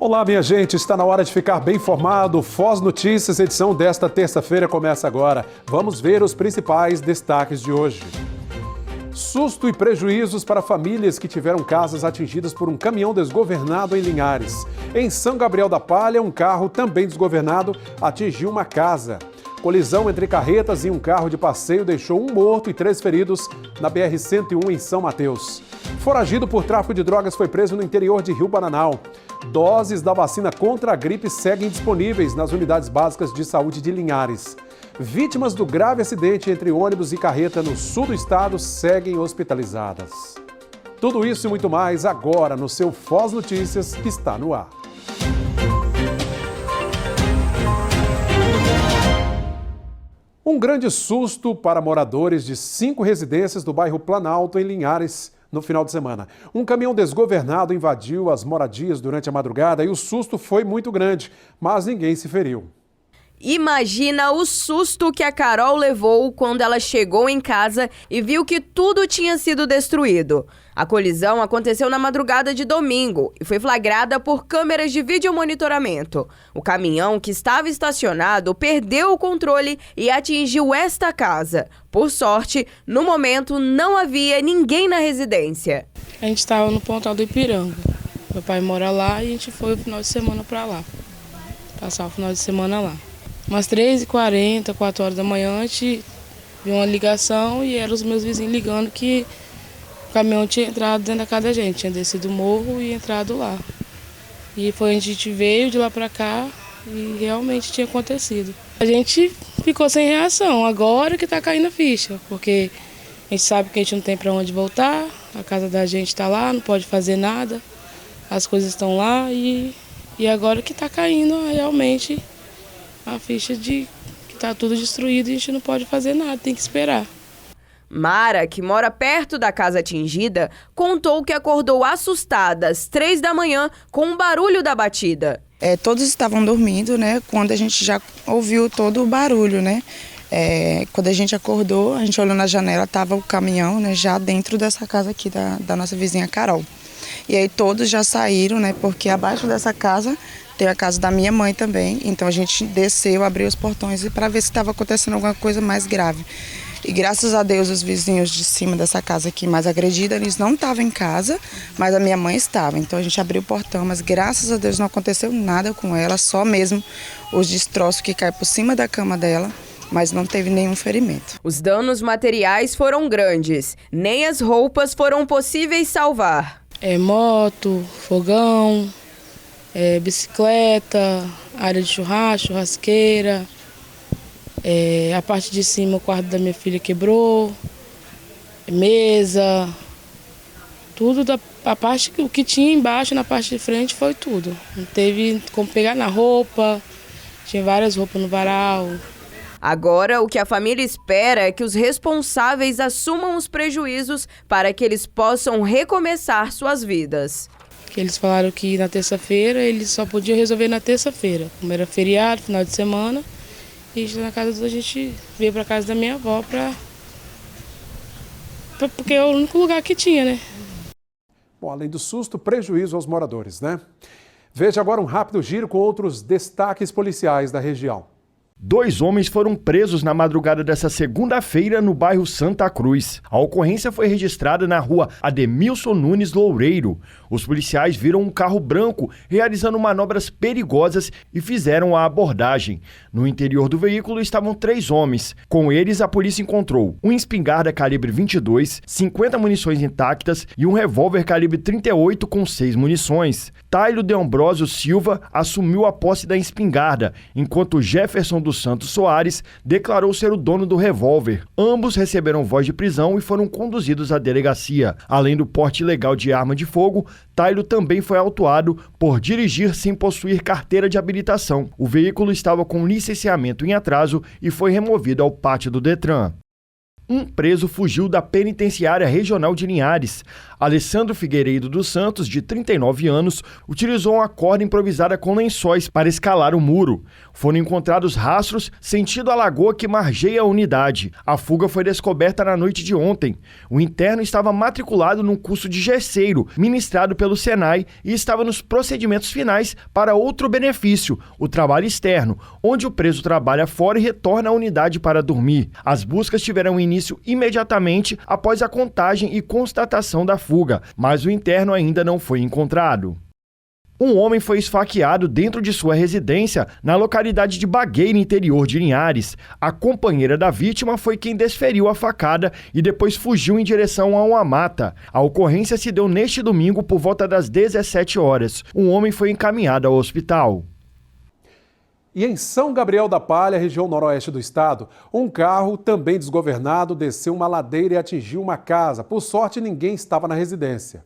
Olá, minha gente, está na hora de ficar bem informado. Foz Notícias, edição desta terça-feira começa agora. Vamos ver os principais destaques de hoje. Susto e prejuízos para famílias que tiveram casas atingidas por um caminhão desgovernado em Linhares. Em São Gabriel da Palha, um carro também desgovernado atingiu uma casa. Colisão entre carretas e um carro de passeio deixou um morto e 3 feridos na BR-101 em São Mateus. Foragido por tráfico de drogas foi preso no interior de Rio Bananal. Doses da vacina contra a gripe seguem disponíveis nas unidades básicas de saúde de Linhares. Vítimas do grave acidente entre ônibus e carreta no sul do estado seguem hospitalizadas. Tudo isso e muito mais agora no seu Foz Notícias, que está no ar. Um grande susto para moradores de 5 residências do bairro Planalto, em Linhares, no final de semana. Um caminhão desgovernado invadiu as moradias durante a madrugada e o susto foi muito grande, mas ninguém se feriu. Imagina o susto que a Carol levou quando ela chegou em casa e viu que tudo tinha sido destruído. A colisão aconteceu na madrugada de domingo e foi flagrada por câmeras de videomonitoramento. O caminhão que estava estacionado perdeu o controle e atingiu esta casa. Por sorte, no momento não havia ninguém na residência. A gente estava no Pontal do Ipiranga. Meu pai mora lá e a gente foi o final de semana para lá. Passar o final de semana lá. Umas 3h40, 4 horas da manhã, a gente viu uma ligação e eram os meus vizinhos ligando que o caminhão tinha entrado dentro da casa da gente, tinha descido o morro e entrado lá. E foi onde a gente veio de lá para cá e realmente tinha acontecido. A gente ficou sem reação, agora que está caindo a ficha, porque a gente sabe que a gente não tem para onde voltar, a casa da gente está lá, não pode fazer nada, as coisas estão lá e agora que está caindo realmente a ficha de que está tudo destruído e a gente não pode fazer nada, tem que esperar. Mara, que mora perto da casa atingida, contou que acordou assustada às 3 da manhã com o barulho da batida. Todos estavam dormindo, né, quando a gente já ouviu todo o barulho, né. Quando a gente acordou, a gente olhou na janela, estava o caminhão, né, já dentro dessa casa aqui da nossa vizinha Carol. E aí todos já saíram, né, porque abaixo dessa casa tem a casa da minha mãe também, então a gente desceu, abriu os portões para ver se estava acontecendo alguma coisa mais grave. E graças a Deus os vizinhos de cima dessa casa aqui mais agredida, eles não estavam em casa, mas a minha mãe estava. Então a gente abriu o portão, mas graças a Deus não aconteceu nada com ela, só mesmo os destroços que caem por cima da cama dela, mas não teve nenhum ferimento. Os danos materiais foram grandes, nem as roupas foram possíveis salvar. Moto, fogão, bicicleta, área de churrasco, churrasqueira, a parte de cima o quarto da minha filha quebrou, mesa, tudo a parte, o que tinha embaixo na parte de frente foi tudo. Não teve como pegar na roupa, tinha várias roupas no varal. Agora, o que a família espera é que os responsáveis assumam os prejuízos para que eles possam recomeçar suas vidas. Que eles falaram que na terça-feira eles só podiam resolver na terça-feira, como era feriado, final de semana, e na casa a gente veio para casa da minha avó porque é o único lugar que tinha, né? Bom, além do susto, prejuízo aos moradores, né? Veja agora um rápido giro com outros destaques policiais da região. 2 homens foram presos na madrugada dessa segunda-feira no bairro Santa Cruz. A ocorrência foi registrada na rua Ademilson Nunes Loureiro. Os policiais viram um carro branco realizando manobras perigosas e fizeram a abordagem. No interior do veículo estavam 3 homens. Com eles, a polícia encontrou uma espingarda calibre 22, 50 munições intactas e um revólver calibre 38 com 6 munições. Tailo de Ambrosio Silva assumiu a posse da espingarda, enquanto Jefferson dos Santos Soares declarou ser o dono do revólver. Ambos receberam voz de prisão e foram conduzidos à delegacia. Além do porte ilegal de arma de fogo, Tailo também foi autuado por dirigir sem possuir carteira de habilitação. O veículo estava com licenciamento em atraso e foi removido ao pátio do Detran. Um preso fugiu da penitenciária regional de Linhares. Alessandro Figueiredo dos Santos, de 39 anos, utilizou uma corda improvisada com lençóis para escalar o muro. Foram encontrados rastros sentido a lagoa que margeia a unidade. A fuga foi descoberta na noite de ontem. O interno estava matriculado num curso de gesseiro, ministrado pelo Senai, e estava nos procedimentos finais para outro benefício, o trabalho externo, onde o preso trabalha fora e retorna à unidade para dormir. As buscas tiveram início imediatamente após a contagem e constatação da fuga, mas o interno ainda não foi encontrado. Um homem foi esfaqueado dentro de sua residência na localidade de Bagueira, interior de Linhares. A companheira da vítima foi quem desferiu a facada e depois fugiu em direção a uma mata. A ocorrência se deu neste domingo por volta das 17 horas. Um homem foi encaminhado ao hospital. E em São Gabriel da Palha, região noroeste do estado, um carro também desgovernado desceu uma ladeira e atingiu uma casa. Por sorte, ninguém estava na residência.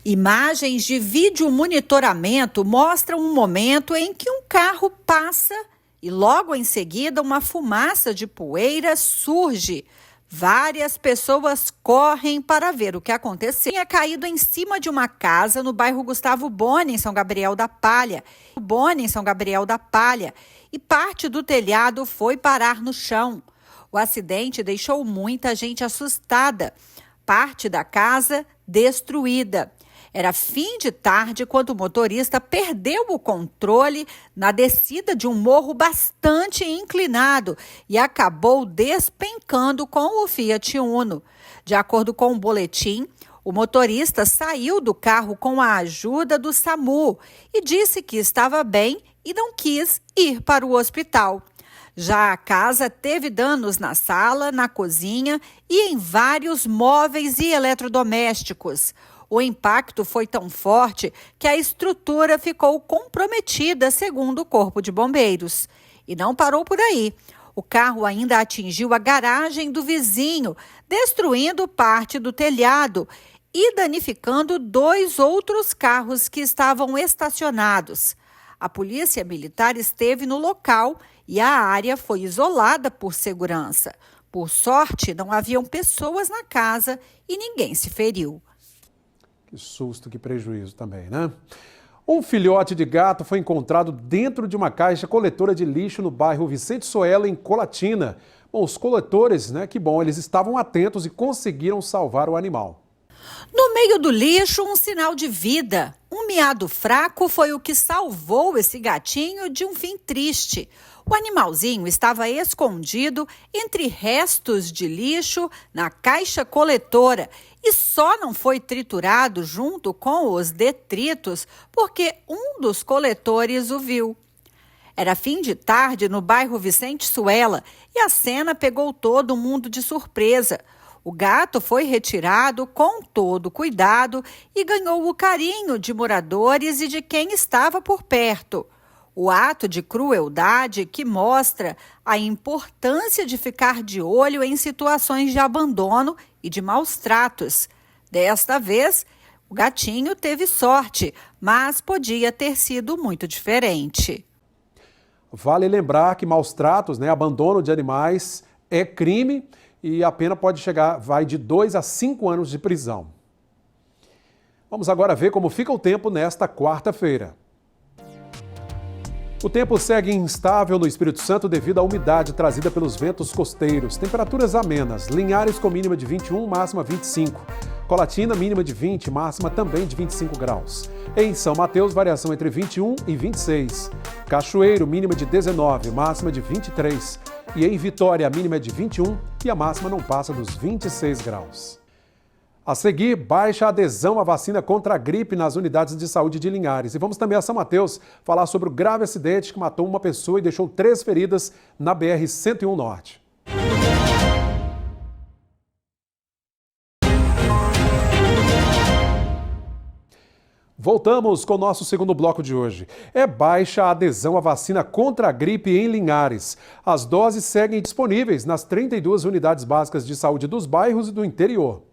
Imagens de vídeo monitoramento mostram um momento em que um carro passa e logo em seguida uma fumaça de poeira surge. Várias pessoas correm para ver o que aconteceu. Tinha caído em cima de uma casa no bairro Gustavo Boni, em São Gabriel da Palha. E parte do telhado foi parar no chão. O acidente deixou muita gente assustada. Parte da casa destruída. Era fim de tarde quando o motorista perdeu o controle na descida de um morro bastante inclinado e acabou despencando com o Fiat Uno. De acordo com o boletim, o motorista saiu do carro com a ajuda do SAMU e disse que estava bem e não quis ir para o hospital. Já a casa teve danos na sala, na cozinha e em vários móveis e eletrodomésticos. O impacto foi tão forte que a estrutura ficou comprometida, segundo o Corpo de Bombeiros. E não parou por aí. O carro ainda atingiu a garagem do vizinho, destruindo parte do telhado e danificando 2 outros carros que estavam estacionados. A polícia militar esteve no local e a área foi isolada por segurança. Por sorte, não haviam pessoas na casa e ninguém se feriu. Que susto, que prejuízo também, né? Um filhote de gato foi encontrado dentro de uma caixa coletora de lixo no bairro Vicente Soela, em Colatina. Bom, os coletores, né, que bom, eles estavam atentos e conseguiram salvar o animal. No meio do lixo, um sinal de vida. Um miado fraco foi o que salvou esse gatinho de um fim triste. O animalzinho estava escondido entre restos de lixo na caixa coletora e só não foi triturado junto com os detritos porque um dos coletores o viu. Era fim de tarde no bairro Vicente Soela e a cena pegou todo mundo de surpresa. O gato foi retirado com todo cuidado e ganhou o carinho de moradores e de quem estava por perto. O ato de crueldade que mostra a importância de ficar de olho em situações de abandono e de maus tratos. Desta vez, o gatinho teve sorte, mas podia ter sido muito diferente. Vale lembrar que maus tratos, né, abandono de animais é crime e a pena vai de 2 a 5 anos de prisão. Vamos agora ver como fica o tempo nesta quarta-feira. O tempo segue instável no Espírito Santo devido à umidade trazida pelos ventos costeiros. Temperaturas amenas. Linhares com mínima de 21, máxima 25. Colatina, mínima de 20, máxima também de 25 graus. Em São Mateus, variação entre 21 e 26. Cachoeiro, mínima de 19, máxima de 23. E em Vitória, a mínima é de 21 e a máxima não passa dos 26 graus. A seguir, baixa adesão à vacina contra a gripe nas unidades de saúde de Linhares. E vamos também a São Mateus falar sobre o grave acidente que matou uma pessoa e deixou 3 feridas na BR-101 Norte. Voltamos com o nosso segundo bloco de hoje. É baixa a adesão à vacina contra a gripe em Linhares. As doses seguem disponíveis nas 32 unidades básicas de saúde dos bairros e do interior.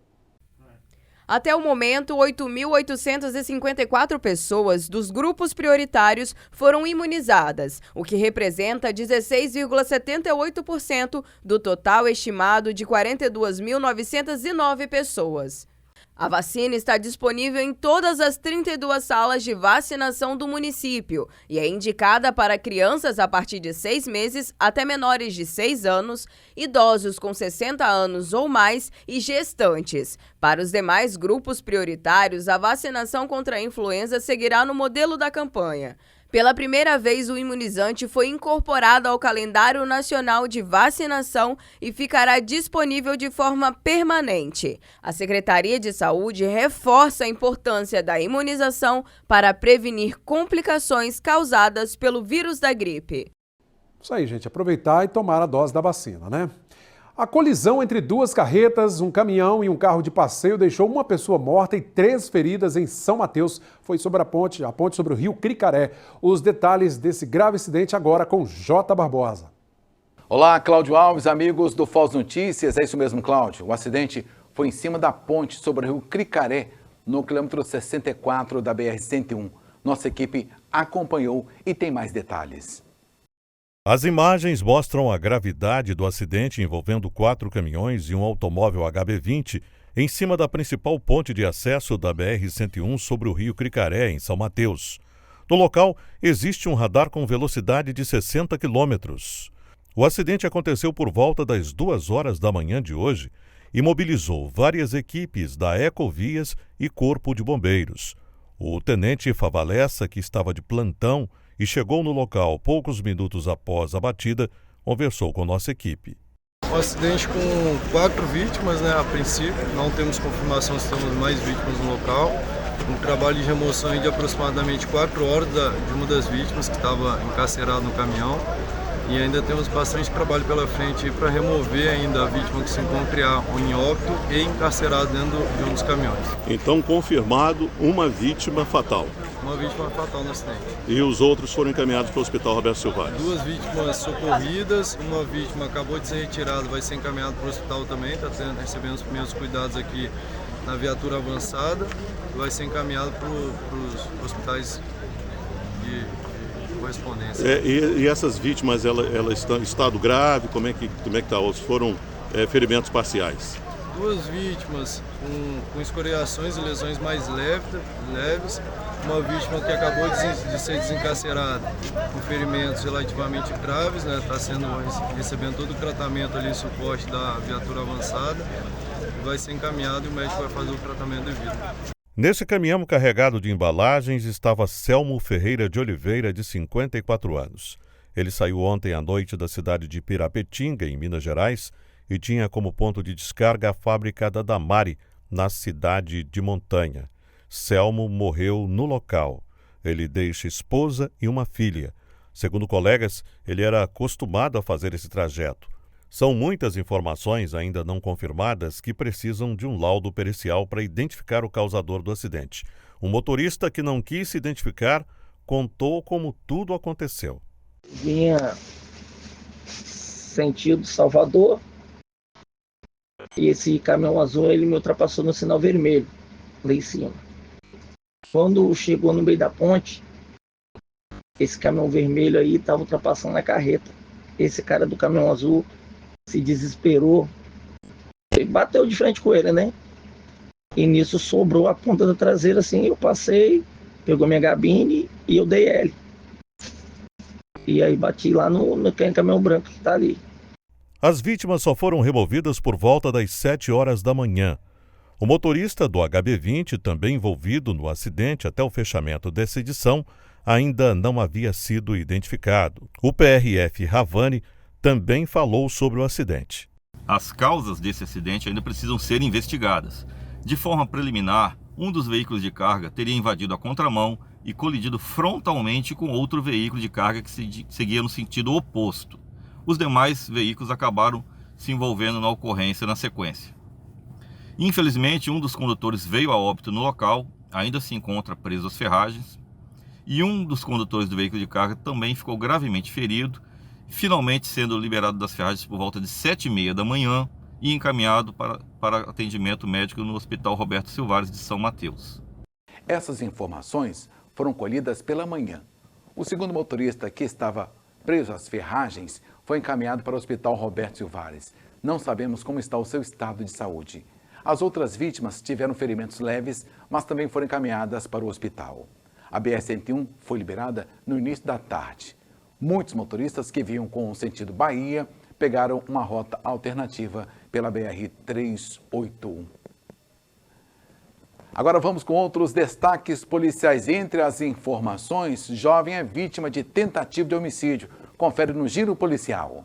Até o momento, 8.854 pessoas dos grupos prioritários foram imunizadas, o que representa 16,78% do total estimado de 42.909 pessoas. A vacina está disponível em todas as 32 salas de vacinação do município e é indicada para crianças a partir de 6 meses até menores de 6 anos, idosos com 60 anos ou mais e gestantes. Para os demais grupos prioritários, a vacinação contra a influenza seguirá no modelo da campanha. Pela primeira vez, o imunizante foi incorporado ao calendário nacional de vacinação e ficará disponível de forma permanente. A Secretaria de Saúde reforça a importância da imunização para prevenir complicações causadas pelo vírus da gripe. Isso aí, gente. Aproveitar e tomar a dose da vacina, né? A colisão entre duas carretas, um caminhão e um carro de passeio deixou uma pessoa morta e 3 feridas em São Mateus. Foi sobre a ponte sobre o rio Cricaré. Os detalhes desse grave acidente agora com J. Barbosa. Olá, Cláudio Alves, amigos do Foz Notícias. É isso mesmo, Cláudio. O acidente foi em cima da ponte sobre o rio Cricaré, no quilômetro 64 da BR-101. Nossa equipe acompanhou e tem mais detalhes. As imagens mostram a gravidade do acidente envolvendo 4 caminhões e um automóvel HB20 em cima da principal ponte de acesso da BR-101 sobre o rio Cricaré, em São Mateus. No local, existe um radar com velocidade de 60 quilômetros. O acidente aconteceu por volta das 2 horas da manhã de hoje e mobilizou várias equipes da Ecovias e Corpo de Bombeiros. O tenente Favalessa, que estava de plantão e chegou no local poucos minutos após a batida, conversou com nossa equipe. Um acidente com 4 vítimas, a princípio. Não temos confirmação se temos mais vítimas no local. Um trabalho de remoção de aproximadamente 4 horas de uma das vítimas que estava encarcerada no caminhão. E ainda temos bastante trabalho pela frente para remover ainda a vítima que se encontra em óbito e encarcerada dentro de um dos caminhões. Então, confirmado uma vítima fatal. Uma vítima fatal no acidente. E os outros foram encaminhados para o Hospital Roberto Silvares? 2 vítimas socorridas, uma vítima acabou de ser retirada, vai ser encaminhada para o hospital também, está recebendo os primeiros cuidados aqui na viatura avançada, vai ser encaminhado para os hospitais de correspondência. E essas vítimas, elas estão em estado grave? Como é que está? Ou foram ferimentos parciais? 2 vítimas com escoriações e lesões mais leves, uma vítima que acabou de ser desencarcerada com ferimentos relativamente graves, está recebendo todo o tratamento ali, suporte da viatura avançada, vai ser encaminhado e o médico vai fazer o tratamento devido. Nesse caminhão carregado de embalagens estava Selmo Ferreira de Oliveira, de 54 anos. Ele saiu ontem à noite da cidade de Pirapetinga, em Minas Gerais, e tinha como ponto de descarga a fábrica da Damari, na cidade de Montanha. Selmo morreu no local. Ele deixa esposa e uma filha. Segundo colegas, ele era acostumado a fazer esse trajeto. São muitas informações ainda não confirmadas que precisam de um laudo pericial para identificar o causador do acidente. O motorista, que não quis se identificar, contou como tudo aconteceu. Vinha sentido Salvador e esse caminhão azul ele me ultrapassou no sinal vermelho, lá em cima. Quando chegou no meio da ponte, esse caminhão vermelho aí estava ultrapassando a carreta. Esse cara do caminhão azul se desesperou e bateu de frente com ele, né? E nisso sobrou a ponta da traseira assim, eu passei, pegou minha gabine e eu dei L. E aí bati lá no caminhão branco que está ali. As vítimas só foram removidas por volta das 7 horas da manhã. O motorista do HB20, também envolvido no acidente até o fechamento dessa edição, ainda não havia sido identificado. O PRF Ravani também falou sobre o acidente. As causas desse acidente ainda precisam ser investigadas. De forma preliminar, um dos veículos de carga teria invadido a contramão e colidido frontalmente com outro veículo de carga que seguia no sentido oposto. Os demais veículos acabaram se envolvendo na ocorrência na sequência. Infelizmente, um dos condutores veio a óbito no local, ainda se encontra preso às ferragens, e um dos condutores do veículo de carga também ficou gravemente ferido, finalmente sendo liberado das ferragens por volta de 7h30 da manhã e encaminhado para atendimento médico no Hospital Roberto Silvares de São Mateus. Essas informações foram colhidas pela manhã. O segundo motorista, que estava preso às ferragens, foi encaminhado para o Hospital Roberto Silvares. Não sabemos como está o seu estado de saúde. As outras vítimas tiveram ferimentos leves, mas também foram encaminhadas para o hospital. A BR-101 foi liberada no início da tarde. Muitos motoristas que vinham com o sentido Bahia pegaram uma rota alternativa pela BR-381. Agora vamos com outros destaques policiais. Entre as informações, jovem é vítima de tentativa de homicídio. Confere no Giro Policial.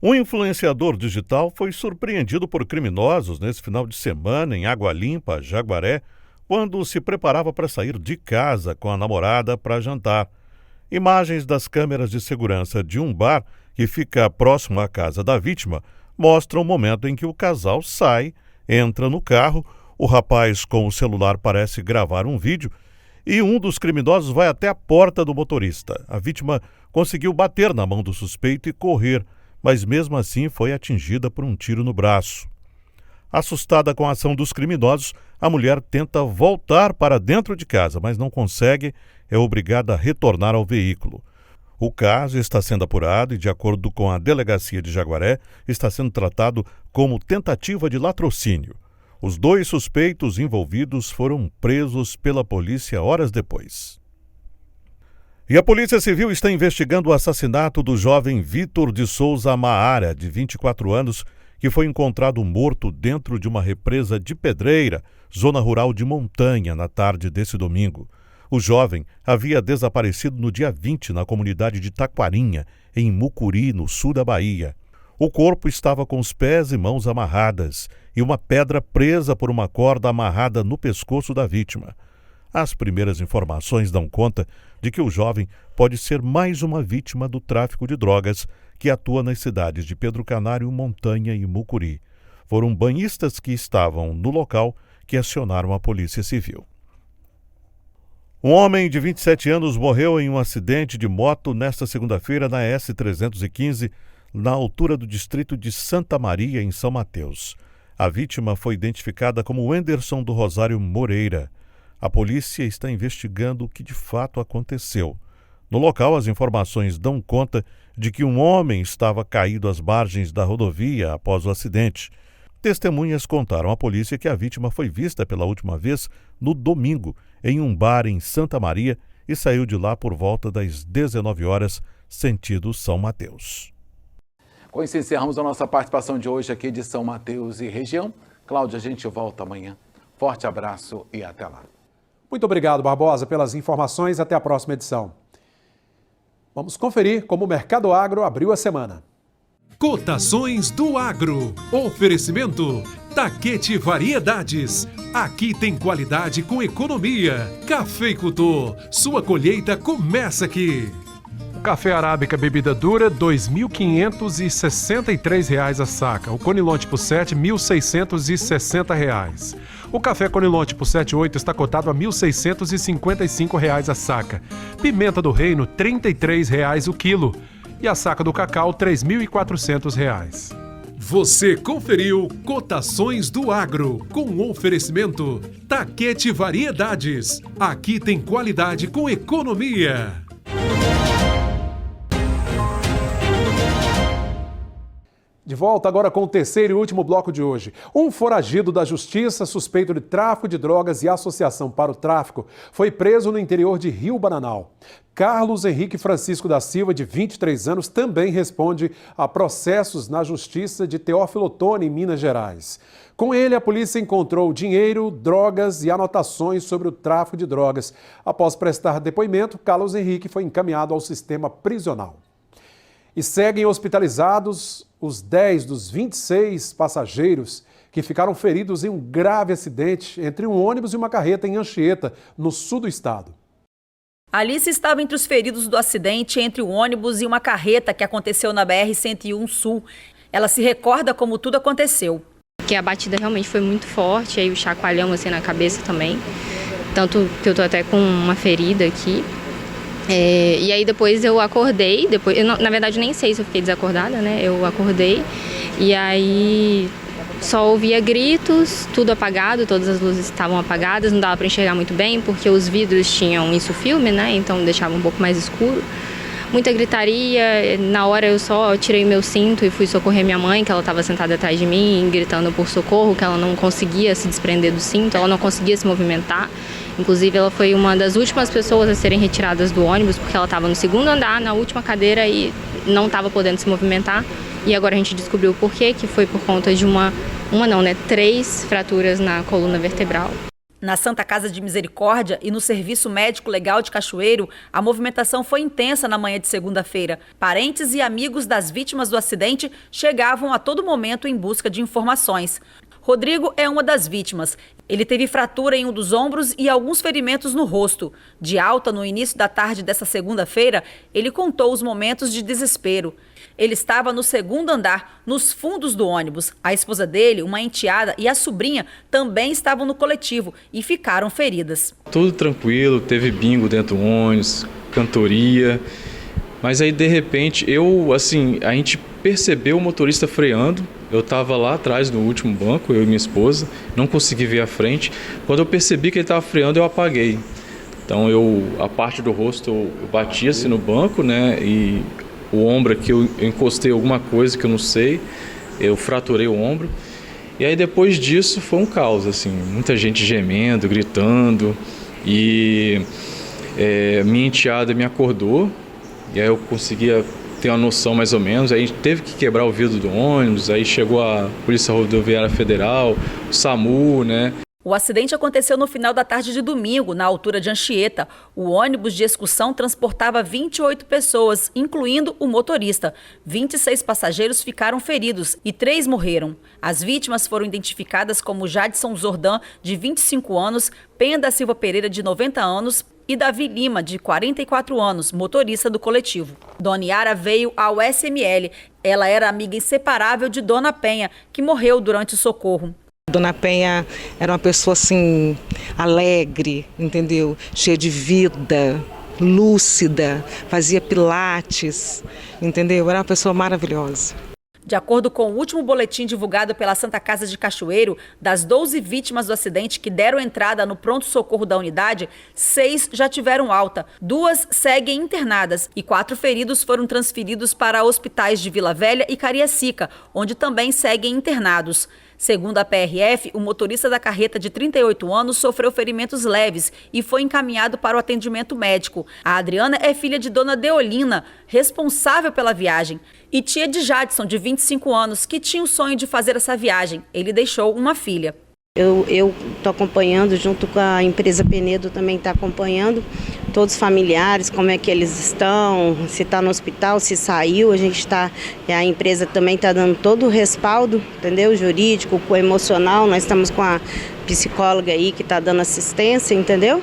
Um influenciador digital foi surpreendido por criminosos nesse final de semana em Água Limpa, Jaguaré, quando se preparava para sair de casa com a namorada para jantar. Imagens das câmeras de segurança de um bar que fica próximo à casa da vítima mostram o momento em que o casal sai, entra no carro, o rapaz com o celular parece gravar um vídeo e um dos criminosos vai até a porta do motorista. A vítima conseguiu bater na mão do suspeito e correr, mas mesmo assim foi atingida por um tiro no braço. Assustada com a ação dos criminosos, a mulher tenta voltar para dentro de casa, mas não consegue, é obrigada a retornar ao veículo. O caso está sendo apurado e, de acordo com a Delegacia de Jaguaré, está sendo tratado como tentativa de latrocínio. Os 2 suspeitos envolvidos foram presos pela polícia horas depois. E a Polícia Civil está investigando o assassinato do jovem Vitor de Souza Maara, de 24 anos, que foi encontrado morto dentro de uma represa de Pedreira, zona rural de Montanha, na tarde desse domingo. O jovem havia desaparecido no dia 20 na comunidade de Taquarinha, em Mucuri, no sul da Bahia. O corpo estava com os pés e mãos amarradas e uma pedra presa por uma corda amarrada no pescoço da vítima. As primeiras informações dão conta de que o jovem pode ser mais uma vítima do tráfico de drogas que atua nas cidades de Pedro Canário, Montanha e Mucuri. Foram banhistas que estavam no local que acionaram a Polícia Civil. Um homem de 27 anos morreu em um acidente de moto nesta segunda-feira na S-315, na altura do distrito de Santa Maria, em São Mateus. A vítima foi identificada como Wenderson do Rosário Moreira. A polícia está investigando o que de fato aconteceu. No local, as informações dão conta de que um homem estava caído às margens da rodovia após o acidente. Testemunhas contaram à polícia que a vítima foi vista pela última vez no domingo em um bar em Santa Maria e saiu de lá por volta das 19 horas, sentido São Mateus. Com isso, encerramos a nossa participação de hoje aqui de São Mateus e região. Cláudia, a gente volta amanhã. Forte abraço e até lá. Muito obrigado, Barbosa, pelas informações. Até a próxima edição. Vamos conferir como o Mercado Agro abriu a semana. Cotações do Agro. Oferecimento Taquete Variedades. Aqui tem qualidade com economia. Cafeicultor. Sua colheita começa aqui. Café Arábica bebida dura, R$ 2.563 a saca. O Conilon tipo 7, R$ 1.660. O café Conilon tipo 78 está cotado a R$ 1.655 a saca. Pimenta do Reino, R$ 33 o quilo. E a saca do cacau, R$ 3.400. Você conferiu Cotações do Agro, com oferecimento Taquete Variedades. Aqui tem qualidade com economia. De volta agora com o terceiro e último bloco de hoje. Um foragido da Justiça, suspeito de tráfico de drogas e associação para o tráfico, foi preso no interior de Rio Bananal. Carlos Henrique Francisco da Silva, de 23 anos, também responde a processos na Justiça de Teófilo Otoni, em Minas Gerais. Com ele, a polícia encontrou dinheiro, drogas e anotações sobre o tráfico de drogas. Após prestar depoimento, Carlos Henrique foi encaminhado ao sistema prisional. E seguem hospitalizados os 10 dos 26 passageiros que ficaram feridos em um grave acidente entre um ônibus e uma carreta em Anchieta, no sul do estado. Alice estava entre os feridos do acidente entre um ônibus e uma carreta que aconteceu na BR-101 Sul. Ela se recorda como tudo aconteceu. Que a batida realmente foi muito forte, aí o chacoalhão assim na cabeça também. Tanto que eu tô até com uma ferida aqui. E aí depois eu acordei, na verdade nem sei se eu fiquei desacordada, né? Eu acordei E aí só ouvia gritos, tudo apagado, todas as luzes estavam apagadas, não dava para enxergar muito bem porque os vidros tinham insufilme, né? Então deixava um pouco mais escuro. Muita gritaria, na hora eu só tirei meu cinto e fui socorrer minha mãe, que ela estava sentada atrás de mim, gritando por socorro, que ela não conseguia se desprender do cinto, ela não conseguia se movimentar. Inclusive, ela foi uma das últimas pessoas a serem retiradas do ônibus, porque ela estava no segundo andar, na última cadeira, e não estava podendo se movimentar. E agora a gente descobriu o porquê, que foi por conta de três fraturas na coluna vertebral. Na Santa Casa de Misericórdia e no Serviço Médico Legal de Cachoeiro, a movimentação foi intensa na manhã de segunda-feira. Parentes e amigos das vítimas do acidente chegavam a todo momento em busca de informações. Rodrigo é uma das vítimas. Ele teve fratura em um dos ombros e alguns ferimentos no rosto. De alta no início da tarde dessa segunda-feira, ele contou os momentos de desespero. Ele estava no segundo andar, nos fundos do ônibus. A esposa dele, uma enteada e a sobrinha também estavam no coletivo e ficaram feridas. Tudo tranquilo, teve bingo dentro do ônibus, cantoria. Mas aí, de repente, a gente percebeu o motorista freando. Eu estava lá atrás no último banco, eu e minha esposa, não consegui ver a frente. Quando eu percebi que ele estava freando, eu apaguei. Então, a parte do rosto, eu bati assim no banco, né? E o ombro aqui, eu encostei alguma coisa que eu não sei, eu fraturei o ombro. E aí, depois disso, foi um caos, assim, muita gente gemendo, gritando. E minha enteada me acordou, e aí eu conseguia ter uma noção mais ou menos. Aí a gente teve que quebrar o vidro do ônibus, aí chegou a Polícia Rodoviária Federal, o SAMU, né? O acidente aconteceu no final da tarde de domingo, na altura de Anchieta. O ônibus de excursão transportava 28 pessoas, incluindo o motorista. 26 passageiros ficaram feridos e 3 morreram. As vítimas foram identificadas como Jadson Zordan, de 25 anos, Penha da Silva Pereira, de 90 anos, e Davi Lima, de 44 anos, motorista do coletivo. Dona Yara veio ao SML. Ela era amiga inseparável de Dona Penha, que morreu durante o socorro. Dona Penha era uma pessoa assim, alegre, entendeu? Cheia de vida, lúcida, fazia pilates, entendeu? Era uma pessoa maravilhosa. De acordo com o último boletim divulgado pela Santa Casa de Cachoeiro, das 12 vítimas do acidente que deram entrada no pronto-socorro da unidade, 6 já tiveram alta, 2 seguem internadas e 4 feridos foram transferidos para hospitais de Vila Velha e Cariacica, onde também seguem internados. Segundo a PRF, o motorista da carreta de 38 anos sofreu ferimentos leves e foi encaminhado para o atendimento médico. A Adriana é filha de Dona Deolina, responsável pela viagem, e tia de Jadson, de 25 anos, que tinha o sonho de fazer essa viagem. Ele deixou uma filha. Eu estou acompanhando, junto com a empresa Penedo também está acompanhando todos os familiares, como é que eles estão, se está no hospital, se saiu. A empresa também está dando todo o respaldo, entendeu? Jurídico, com o emocional, nós estamos com a psicóloga aí que está dando assistência, entendeu?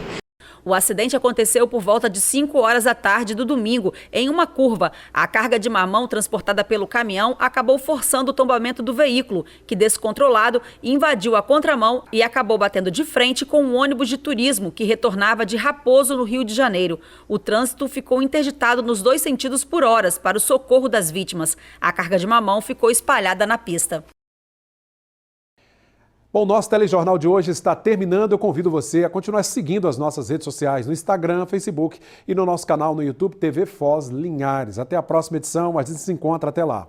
O acidente aconteceu por volta de 5 horas da tarde do domingo, em uma curva. A carga de mamão transportada pelo caminhão acabou forçando o tombamento do veículo, que, descontrolado, invadiu a contramão e acabou batendo de frente com um ônibus de turismo que retornava de Raposo, no Rio de Janeiro. O trânsito ficou interditado nos 2 sentidos por horas para o socorro das vítimas. A carga de mamão ficou espalhada na pista. Bom, nosso telejornal de hoje está terminando. Eu convido você a continuar seguindo as nossas redes sociais no Instagram, Facebook e no nosso canal no YouTube TV Foz Linhares. Até a próxima edição, a gente se encontra até lá.